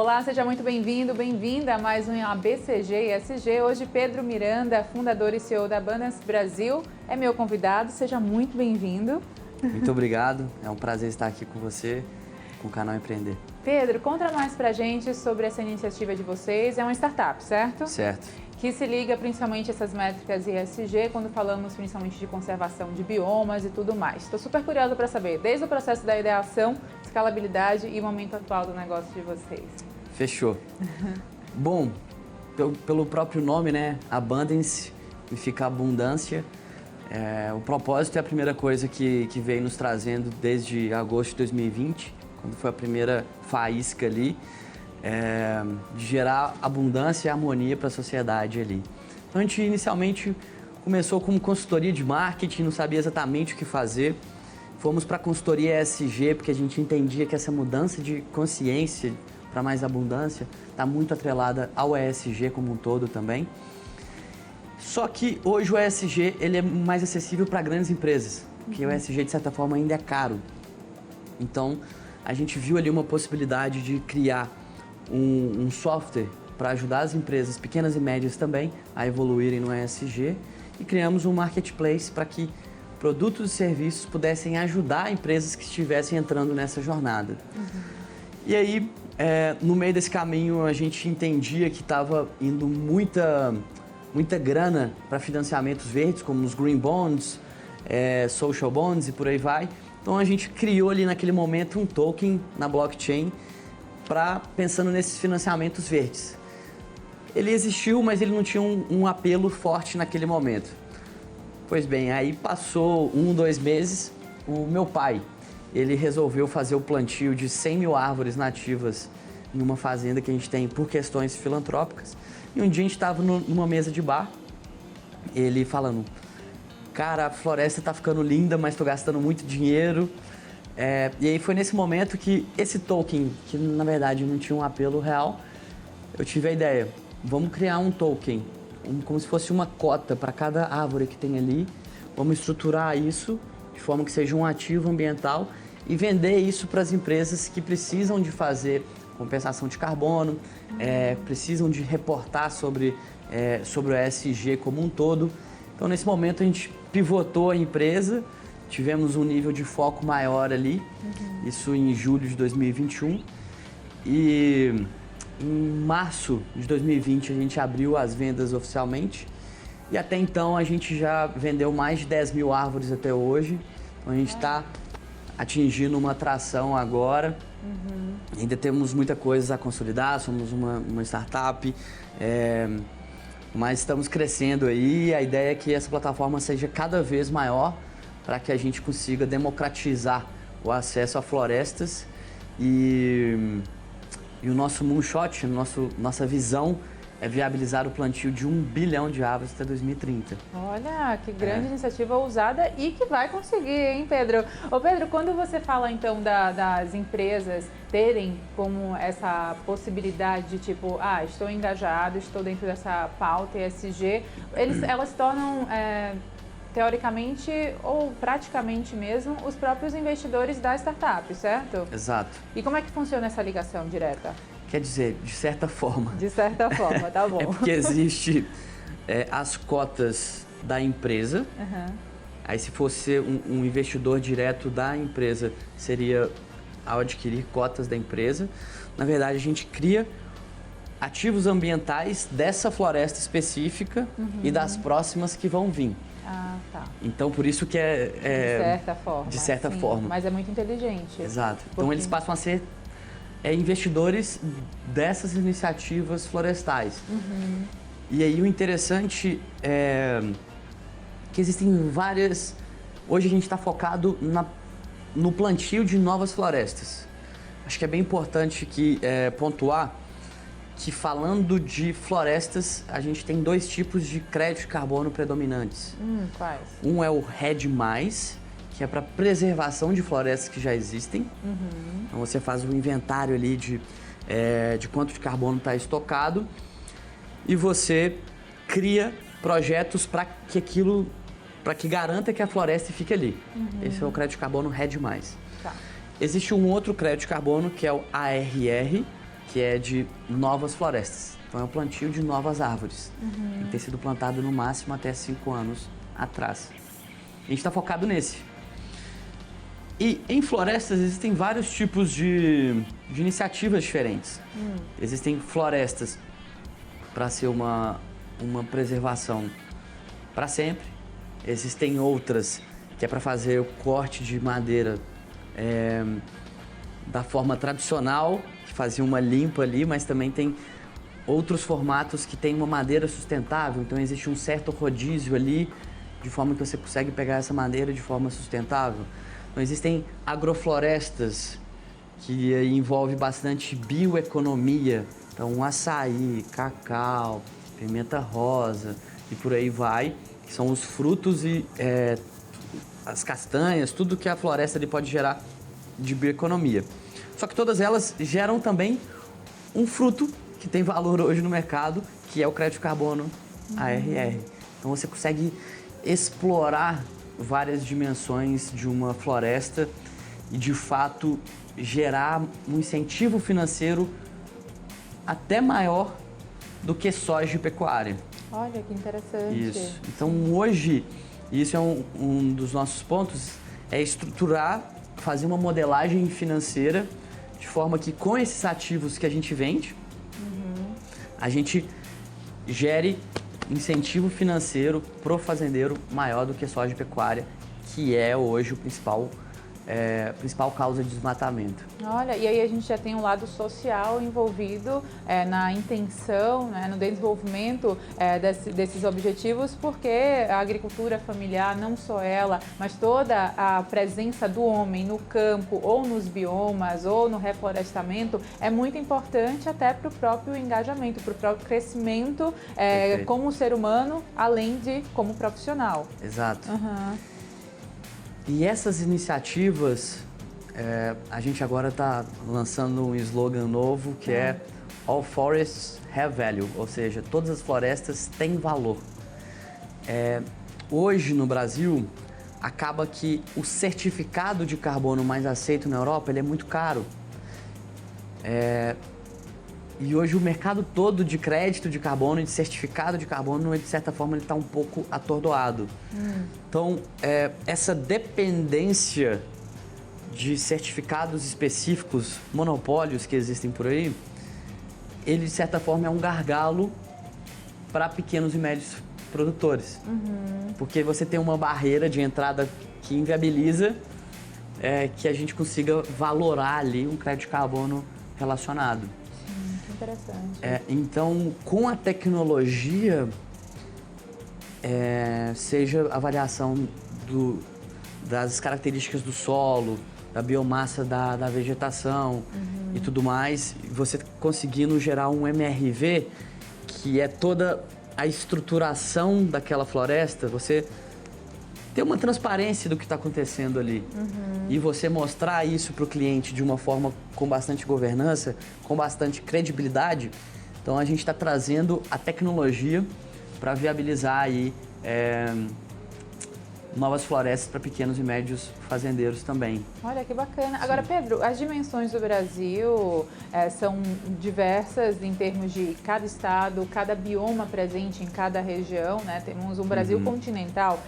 Olá, seja muito bem-vindo, bem-vinda a mais um ABCG ESG. Hoje, Pedro Miranda, fundador e CEO da Abundance Brasil, é meu convidado. Seja muito bem-vindo. Muito obrigado, é um prazer estar aqui com você, com o canal Empreender. Pedro, conta mais pra gente sobre essa iniciativa de vocês. É uma startup, certo? Certo. Que se liga principalmente a essas métricas ESG, quando falamos principalmente de conservação de biomas e tudo mais. Estou super curiosa para saber, desde o processo da ideação, escalabilidade e o momento atual do negócio de vocês. Fechou. Bom, pelo próprio nome, né? Abundance, significa abundância. O propósito é a primeira coisa que veio nos trazendo desde agosto de 2020, quando foi a primeira faísca ali, de gerar abundância e harmonia para a sociedade ali. Então a gente inicialmente começou como consultoria de marketing, não sabia exatamente o que fazer. Fomos para a consultoria ESG porque a gente entendia que essa mudança de consciência para mais abundância está muito atrelada ao ESG como um todo também. Só que hoje o ESG ele é mais acessível para grandes empresas, porque o ESG de certa forma ainda é caro. Então a gente viu ali uma possibilidade de criar um software para ajudar as empresas pequenas e médias também a evoluírem no ESG e criamos um marketplace para que produtos e serviços pudessem ajudar empresas que estivessem entrando nessa jornada. E aí, no meio desse caminho, a gente entendia que estava indo muita grana para financiamentos verdes, como os Green Bonds, Social Bonds e por aí vai. Então a gente criou ali naquele momento um token na blockchain pensando nesses financiamentos verdes. Ele existiu, mas ele não tinha um apelo forte naquele momento. Pois bem, aí passou 2 meses, o meu pai, ele resolveu fazer o plantio de 100 mil árvores nativas em uma fazenda que a gente tem por questões filantrópicas. E um dia a gente estava numa mesa de bar, ele falando, cara, a floresta tá ficando linda, mas tô gastando muito dinheiro. E aí foi nesse momento que esse token, que na verdade não tinha um apelo real, eu tive a ideia, vamos criar um token, como se fosse uma cota para cada árvore que tem ali, vamos estruturar isso de forma que seja um ativo ambiental e vender isso para as empresas que precisam de fazer compensação de carbono, precisam de reportar sobre o ESG como um todo. Então nesse momento a gente pivotou a empresa, tivemos um nível de foco maior ali, isso em julho de 2021 e em março de 2020 a gente abriu as vendas oficialmente e até então a gente já vendeu mais de 10 mil árvores até hoje, então a gente está atingindo uma tração agora, ainda temos muita coisa a consolidar, somos uma startup, mas estamos crescendo aí, a ideia é que essa plataforma seja cada vez maior para que a gente consiga democratizar o acesso a florestas e o nosso moonshot, nossa visão é viabilizar o plantio de 1 bilhão de árvores até 2030. Olha, que grande iniciativa ousada e que vai conseguir, hein, Pedro? Ô, Pedro, quando você fala, então, das empresas terem como essa possibilidade de, tipo, estou engajado, estou dentro dessa pauta ESG, elas se tornam, teoricamente ou praticamente mesmo, os próprios investidores da startup, certo? Exato. E como é que funciona essa ligação direta? Quer dizer, de certa forma. De certa forma, tá bom. É porque existe as cotas da empresa. Aí se fosse um investidor direto da empresa, seria ao adquirir cotas da empresa. Na verdade, a gente cria ativos ambientais dessa floresta específica e das próximas que vão vir. Tá. Então, por isso que de certa forma. De certa sim, forma. Mas é muito inteligente. Exato. Então, eles passam a ser investidores dessas iniciativas florestais. E aí o interessante é que existem várias... Hoje a gente está focado no plantio de novas florestas. Acho que é bem importante pontuar que falando de florestas, a gente tem 2 tipos de crédito de carbono predominantes. Quais? Um é o REDD+, que é para preservação de florestas que já existem. Então você faz um inventário ali de quanto de carbono está estocado e você cria projetos para que garanta que a floresta fique ali. Esse é o crédito de carbono REDD+. Tá. Existe um outro crédito de carbono que é o ARR, que é de novas florestas. Então é o plantio de novas árvores. Tem que ter sido plantado no máximo até 5 anos atrás. A gente está focado nesse. E em florestas existem vários tipos de iniciativas diferentes. Existem florestas para ser uma preservação para sempre. Existem outras que é para fazer o corte de madeira da forma tradicional, que fazia uma limpa ali, mas também tem outros formatos que tem uma madeira sustentável. Então existe um certo rodízio ali, de forma que você consegue pegar essa madeira de forma sustentável. Então existem agroflorestas, que envolve bastante bioeconomia. Então açaí, cacau, pimenta rosa e por aí vai, que são os frutos e as castanhas, tudo que a floresta ali pode gerar de bioeconomia. Só que todas elas geram também um fruto que tem valor hoje no mercado, que é o crédito de carbono ARR. Então você consegue explorar várias dimensões de uma floresta e, de fato, gerar um incentivo financeiro até maior do que soja e pecuária. Olha, que interessante. Isso. Então, hoje, isso é um dos nossos pontos, é estruturar, fazer uma modelagem financeira de forma que, com esses ativos que a gente vende, a gente gere incentivo financeiro pro fazendeiro maior do que soja e pecuária, que é hoje o principal causa de desmatamento. Olha, e aí a gente já tem um lado social envolvido na intenção, né, no desenvolvimento desses objetivos, porque a agricultura familiar, não só ela, mas toda a presença do homem no campo, ou nos biomas, ou no reflorestamento, é muito importante até para o próprio engajamento, para o próprio crescimento como ser humano, além de como profissional. Exato. E essas iniciativas, a gente agora está lançando um slogan novo que é All Forests Have Value, ou seja, todas as florestas têm valor. Hoje no Brasil, acaba que o certificado de carbono mais aceito na Europa ele é muito caro. E hoje o mercado todo de crédito de carbono e de certificado de carbono, de certa forma, ele está um pouco atordoado. Então, essa dependência de certificados específicos, monopólios que existem por aí, ele, de certa forma, é um gargalo para pequenos e médios produtores. Porque você tem uma barreira de entrada que inviabiliza que a gente consiga valorar ali um crédito de carbono relacionado. Interessante. Então, com a tecnologia, seja a variação das características do solo, da biomassa da vegetação e tudo mais, você conseguindo gerar um MRV, que é toda a estruturação daquela floresta, você ter uma transparência do que está acontecendo ali. E você mostrar isso para o cliente de uma forma com bastante governança, com bastante credibilidade. Então a gente está trazendo a tecnologia para viabilizar aí novas florestas para pequenos e médios fazendeiros também. Olha, que bacana. Agora, Pedro, as dimensões do Brasil são diversas em termos de cada estado, cada bioma presente em cada região, né? Temos um Brasil continental.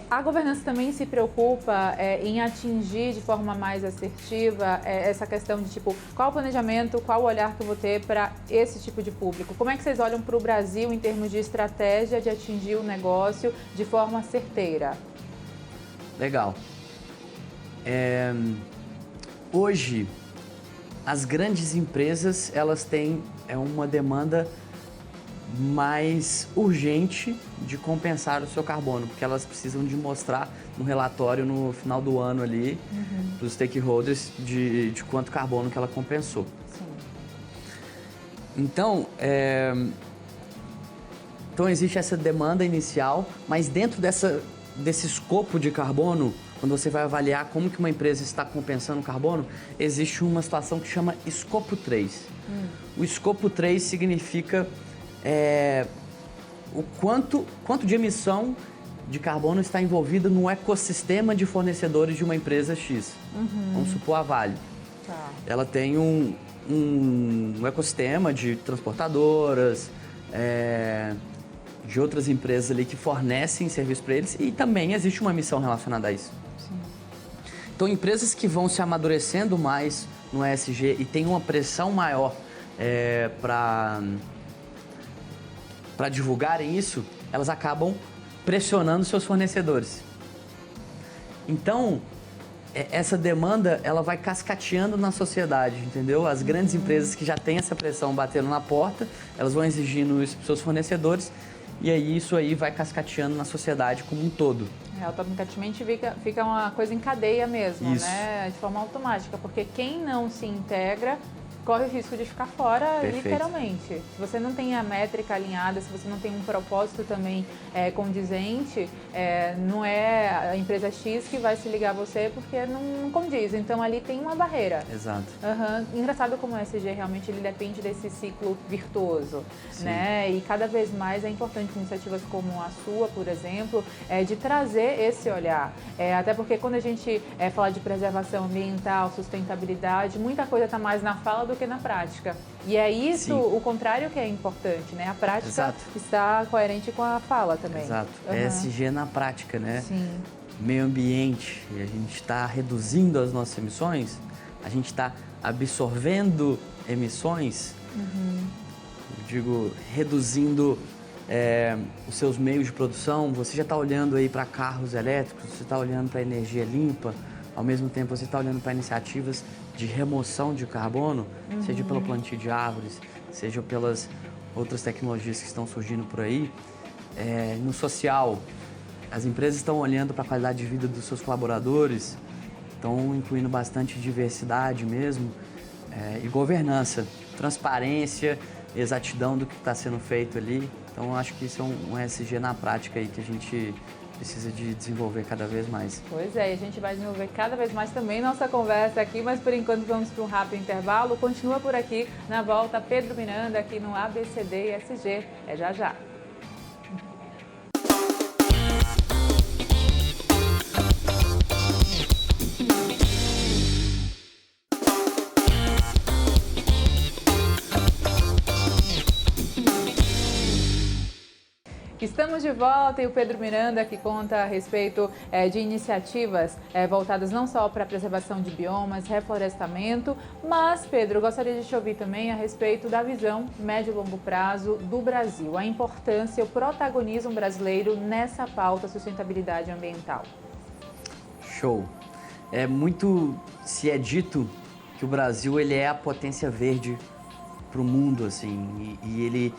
A governança também se preocupa em atingir de forma mais assertiva essa questão de, tipo, qual o planejamento, qual o olhar que eu vou ter para esse tipo de público? Como é que vocês olham para o Brasil em termos de estratégia de atingir o negócio de forma certeira? Legal. Hoje, as grandes empresas, elas têm uma demanda mais urgente de compensar o seu carbono, porque elas precisam de mostrar no relatório no final do ano ali, para os stakeholders, de quanto carbono que ela compensou. Sim. Então, existe essa demanda inicial, mas dentro desse escopo de carbono, quando você vai avaliar como que uma empresa está compensando o carbono, existe uma situação que chama escopo 3. O escopo 3 significa o quanto de emissão de carbono está envolvida no ecossistema de fornecedores de uma empresa X. Vamos supor a Vale. Tá. Ela tem um ecossistema de transportadoras, de outras empresas ali que fornecem serviço para eles e também existe uma missão relacionada a isso. Sim. Então, empresas que vão se amadurecendo mais no ESG e tem uma pressão maior para divulgarem isso, elas acabam pressionando seus fornecedores. Então, essa demanda ela vai cascateando na sociedade, entendeu? As grandes empresas que já têm essa pressão batendo na porta, elas vão exigindo isso para seus fornecedores e aí isso aí vai cascateando na sociedade como um todo. Automaticamente fica uma coisa em cadeia mesmo, Isso. né? De forma automática, porque quem não se integra corre o risco de ficar fora. Perfeito. Literalmente. Se você não tem a métrica alinhada, se você não tem um propósito também condizente, não é a empresa X que vai se ligar a você porque não condiz. Então ali tem uma barreira. Exato. Engraçado como o ESG realmente ele depende desse ciclo virtuoso, né? E cada vez mais é importante iniciativas como a sua, por exemplo, de trazer esse olhar. Até porque quando a gente fala de preservação ambiental, sustentabilidade, muita coisa está mais na fala do que na prática. E é isso, o contrário que é importante, né? A prática Exato. está coerente com a fala também. Exato. ESG na prática, né? Sim. Meio ambiente, a gente está reduzindo as nossas emissões, a gente está absorvendo emissões, eu digo, reduzindo os seus meios de produção. Você já está olhando aí para carros elétricos, você está olhando para energia limpa, ao mesmo tempo você está olhando para iniciativas de remoção de carbono, seja pelo plantio de árvores, seja pelas outras tecnologias que estão surgindo por aí. No social, as empresas estão olhando para a qualidade de vida dos seus colaboradores, estão incluindo bastante diversidade mesmo, e governança, transparência, exatidão do que está sendo feito ali. Então, eu acho que isso é um ESG na prática aí que a gente precisa de desenvolver cada vez mais. Pois é, e a gente vai desenvolver cada vez mais também nossa conversa aqui, mas por enquanto vamos para um rápido intervalo. Continua por aqui, na volta, Pedro Miranda aqui no ABCD ESG. É já já. Estamos de volta e o Pedro Miranda que conta a respeito de iniciativas voltadas não só para a preservação de biomas, reflorestamento, mas, Pedro, eu gostaria de te ouvir também a respeito da visão médio e longo prazo do Brasil, a importância e o protagonismo brasileiro nessa pauta sustentabilidade ambiental. Show! Muito se é dito que o Brasil ele é a potência verde para o mundo, assim, e ele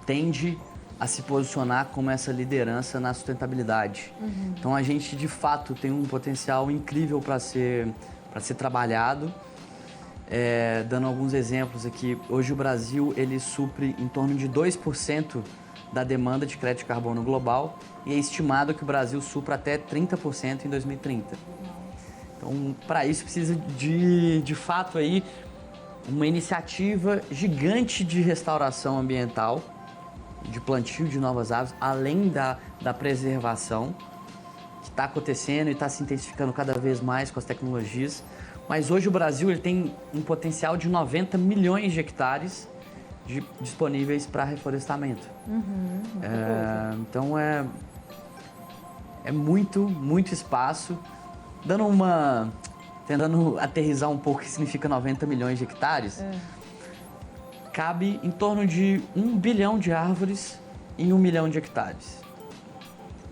tende a se posicionar como essa liderança na sustentabilidade. Então a gente de fato tem um potencial incrível para ser trabalhado. Dando alguns exemplos aqui, hoje o Brasil ele supre em torno de 2% da demanda de crédito de carbono global e é estimado que o Brasil supra até 30% em 2030. Então, para isso precisa de fato aí uma iniciativa gigante de restauração ambiental, de plantio de novas árvores, além da preservação, que está acontecendo e está se intensificando cada vez mais com as tecnologias. Mas hoje o Brasil ele tem um potencial de 90 milhões de hectares disponíveis para reflorestamento. Então é muito espaço. Tentando aterrissar um pouco o que significa 90 milhões de hectares, cabe em torno de 1 bilhão de árvores em 1 milhão de hectares.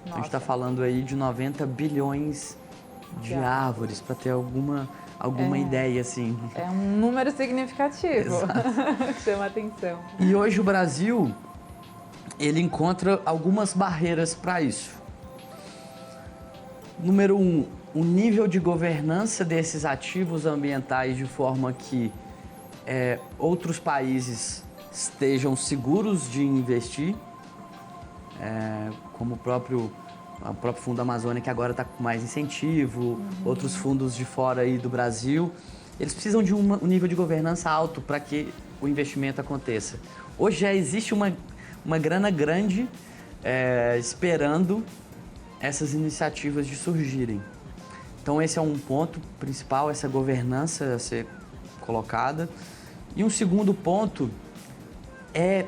Então, a gente está falando aí de 90 bilhões de árvores, para ter alguma ideia, assim. É um número significativo. Chama a atenção. E hoje o Brasil, ele encontra algumas barreiras para isso. Número 1, o nível de governança desses ativos ambientais de forma que outros países estejam seguros de investir, como o próprio Fundo Amazônia, que agora está com mais incentivo, outros fundos de fora aí do Brasil. Eles precisam de um nível de governança alto para que o investimento aconteça. Hoje já existe uma grana grande esperando essas iniciativas de surgirem. Então esse é um ponto principal, essa governança a ser colocada. E um segundo ponto é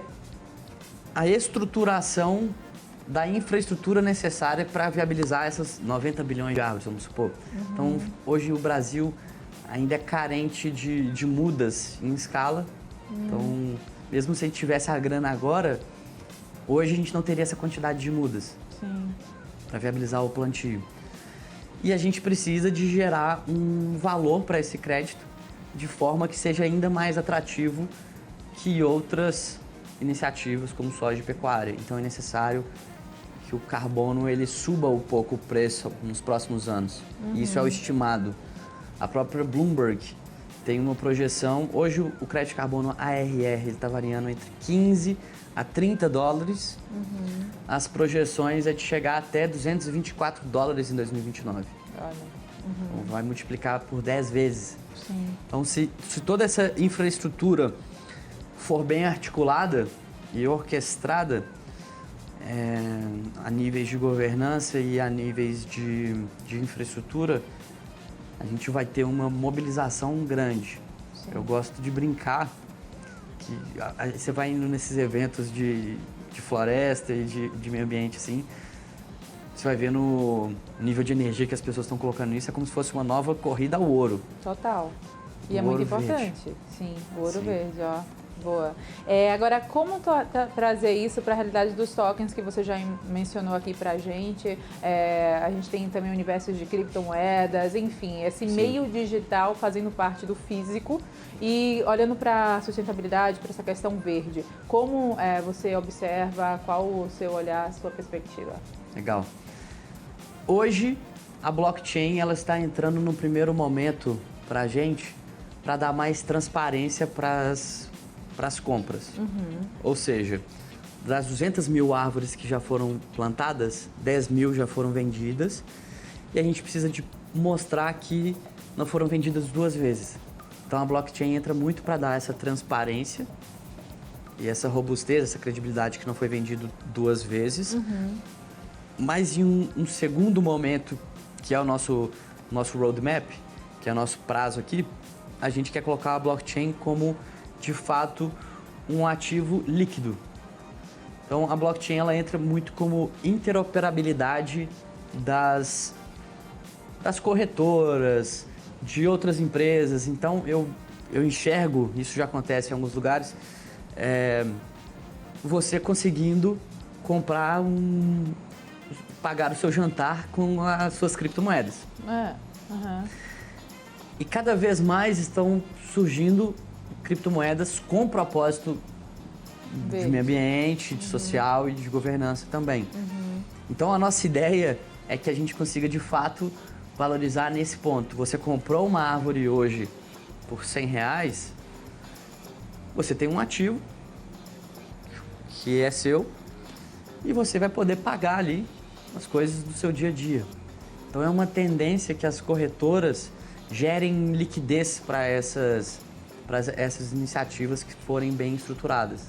a estruturação da infraestrutura necessária para viabilizar essas 90 bilhões de árvores, vamos supor. Então, hoje o Brasil ainda é carente de mudas em escala. Então, mesmo se a gente tivesse a grana agora, hoje a gente não teria essa quantidade de mudas para viabilizar o plantio. E a gente precisa de gerar um valor para esse crédito de forma que seja ainda mais atrativo que outras iniciativas como soja e pecuária. Então é necessário que o carbono ele suba um pouco o preço nos próximos anos. Isso é o estimado. A própria Bloomberg tem uma projeção. Hoje o crédito de carbono ARR está variando entre 15 a 30 dólares. As projeções é de chegar até 224 dólares em 2029. Olha. Então, vai multiplicar por 10 vezes. Sim. Então, se toda essa infraestrutura for bem articulada e orquestrada a níveis de governança e a níveis de infraestrutura, a gente vai ter uma mobilização grande. Sim. Eu gosto de brincar que você vai indo nesses eventos de floresta e de meio ambiente, assim, você vai ver no nível de energia que as pessoas estão colocando nisso, é como se fosse uma nova corrida ao ouro. Total. E é O muito ouro importante. verde. Sim, o ouro Sim. verde, ó. Boa. Agora, como trazer isso para a realidade dos tokens que você já mencionou aqui para a gente? A gente tem também o universo de criptomoedas, enfim, esse meio digital fazendo parte do físico e olhando para a sustentabilidade, para essa questão verde. Como você observa, qual o seu olhar, a sua perspectiva? Legal. Hoje, a blockchain ela está entrando no primeiro momento para a gente para dar mais transparência para as compras. Ou seja, das 200 mil árvores que já foram plantadas, 10 mil já foram vendidas e a gente precisa de mostrar que não foram vendidas duas vezes. Então a blockchain entra muito para dar essa transparência e essa robustez, essa credibilidade que não foi vendido duas vezes. Mas em um segundo momento, que é o nosso roadmap, que é o nosso prazo aqui, a gente quer colocar a blockchain como, de fato, um ativo líquido. Então, a blockchain ela entra muito como interoperabilidade das corretoras, de outras empresas. Então, eu enxergo, isso já acontece em alguns lugares, você conseguindo comprar pagar o seu jantar com as suas criptomoedas. E cada vez mais estão surgindo criptomoedas com propósito de meio ambiente, de social e de governança também. Então a nossa ideia é que a gente consiga de fato valorizar nesse ponto. Você comprou uma árvore hoje por R$100, você tem um ativo que é seu e você vai poder pagar ali as coisas do seu dia a dia. Então é uma tendência que as corretoras gerem liquidez para essas iniciativas que forem bem estruturadas.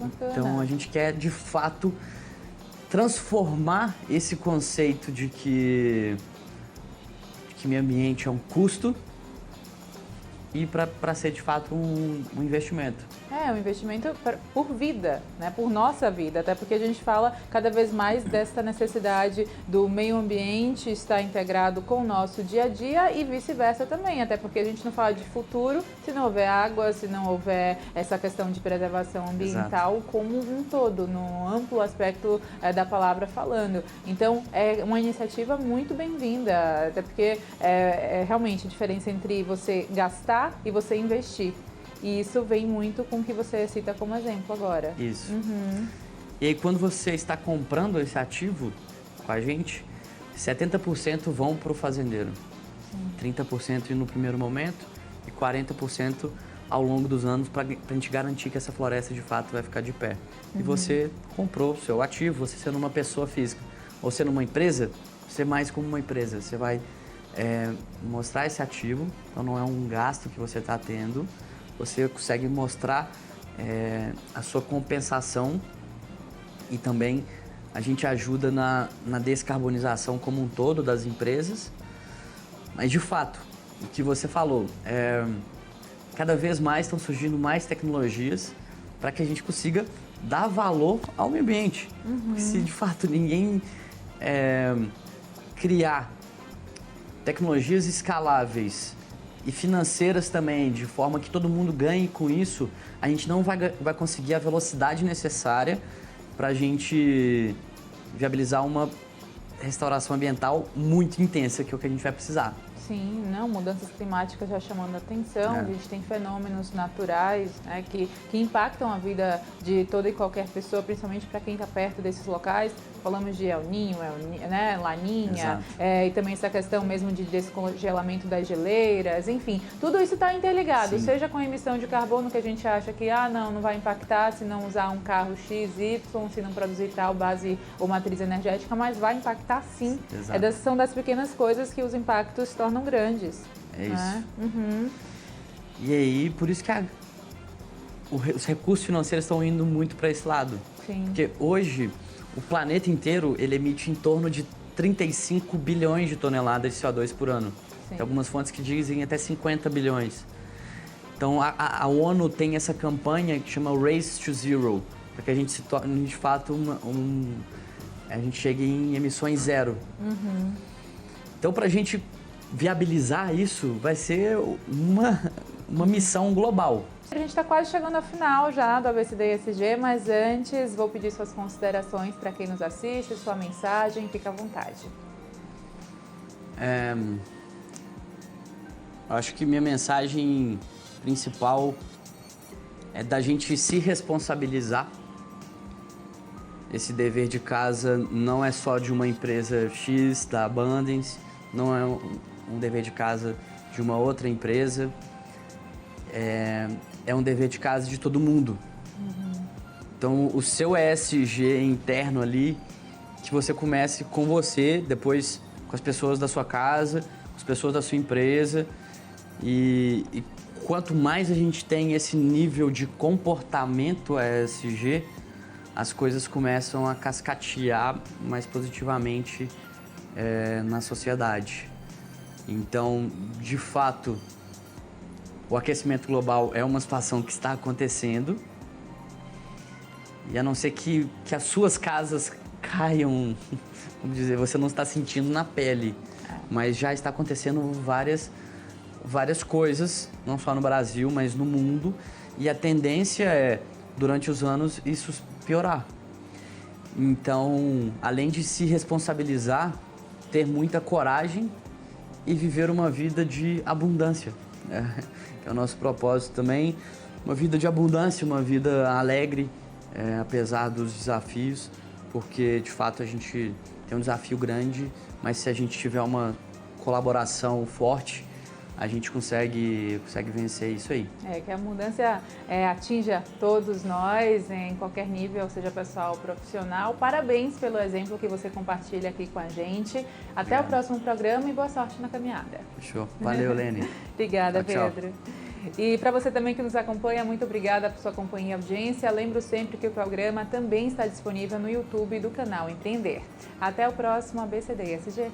Bacana. Então a gente quer de fato transformar esse conceito de que meio ambiente é um custo e para ser de fato um investimento. Um investimento por vida, né? Por nossa vida, até porque a gente fala cada vez mais dessa necessidade do meio ambiente estar integrado com o nosso dia a dia e vice-versa também, até porque a gente não fala de futuro se não houver água, se não houver essa questão de preservação ambiental. Exato. Como um todo, no amplo aspecto da palavra falando. Então, é uma iniciativa muito bem-vinda, até porque é realmente a diferença entre você gastar e você investir. E isso vem muito com o que você cita como exemplo agora. Isso. E aí, quando você está comprando esse ativo com a gente, 70% vão para o fazendeiro. 30% no primeiro momento e 40% ao longo dos anos para a gente garantir que essa floresta de fato vai ficar de pé. E você comprou o seu ativo, você sendo uma pessoa física. Ou sendo uma empresa, você mais como uma empresa. Você vai mostrar esse ativo, então não é um gasto que você está tendo. Você consegue mostrar a sua compensação e também a gente ajuda na descarbonização como um todo das empresas. Mas, de fato, o que você falou, cada vez mais estão surgindo mais tecnologias para que a gente consiga dar valor ao meio ambiente. Se de fato ninguém criar tecnologias escaláveis e financeiras também, de forma que todo mundo ganhe com isso, a gente não vai conseguir a velocidade necessária para a gente viabilizar uma restauração ambiental muito intensa, que é o que a gente vai precisar. Sim, não, mudanças climáticas já chamando a atenção, a gente tem fenômenos naturais, né, que impactam a vida de toda e qualquer pessoa, principalmente para quem está perto desses locais. Falamos de El Niño, né, Laninha, e também essa questão mesmo de descongelamento das geleiras, enfim, tudo isso está interligado, seja com a emissão de carbono, que a gente acha que não vai impactar se não usar um carro XY, se não produzir tal base ou matriz energética, mas vai impactar sim. São das pequenas coisas que os impactos tornam grandes. É isso. Né? E aí, por isso que os recursos financeiros estão indo muito para esse lado. Sim. Porque hoje, o planeta inteiro, ele emite em torno de 35 bilhões de toneladas de CO2 por ano. Tem algumas fontes que dizem até 50 bilhões. Então, a ONU tem essa campanha que chama Race to Zero, para que a gente se torne, de fato, a gente chegue em emissões zero. Então, para a gente viabilizar isso, vai ser uma missão global. A gente está quase chegando ao final já do ABCD ESG, mas antes vou pedir suas considerações para quem nos assiste, sua mensagem, fica à vontade. Acho que minha mensagem principal é da gente se responsabilizar. Esse dever de casa não é só de uma empresa X, da Abundance, não é um dever de casa de uma outra empresa, é um dever de casa de todo mundo. Então, o seu ESG interno ali, que você comece com você, depois com as pessoas da sua casa, com as pessoas da sua empresa. E quanto mais a gente tem esse nível de comportamento ESG, as coisas começam a cascatear mais positivamente na sociedade. Então, de fato, o aquecimento global é uma situação que está acontecendo. E a não ser que as suas casas caiam, vamos dizer, você não está sentindo na pele. Mas já está acontecendo várias coisas, não só no Brasil, mas no mundo. E a tendência é, durante os anos, isso piorar. Então, além de se responsabilizar, ter muita coragem e viver uma vida de abundância. Que é o nosso propósito também, uma vida de abundância, uma vida alegre, apesar dos desafios, porque de fato a gente tem um desafio grande, mas se a gente tiver uma colaboração forte, a gente consegue vencer isso aí. Que a abundância atinja todos nós, em qualquer nível, seja pessoal ou profissional. Parabéns pelo exemplo que você compartilha aqui com a gente. Até o próximo programa e boa sorte na caminhada. Fechou. Valeu, Lene. Obrigada, tchau, Pedro. E para você também que nos acompanha, muito obrigada por sua companhia e audiência. Lembro sempre que o programa também está disponível no YouTube do canal Empreender. Até o próximo ABCD ESG.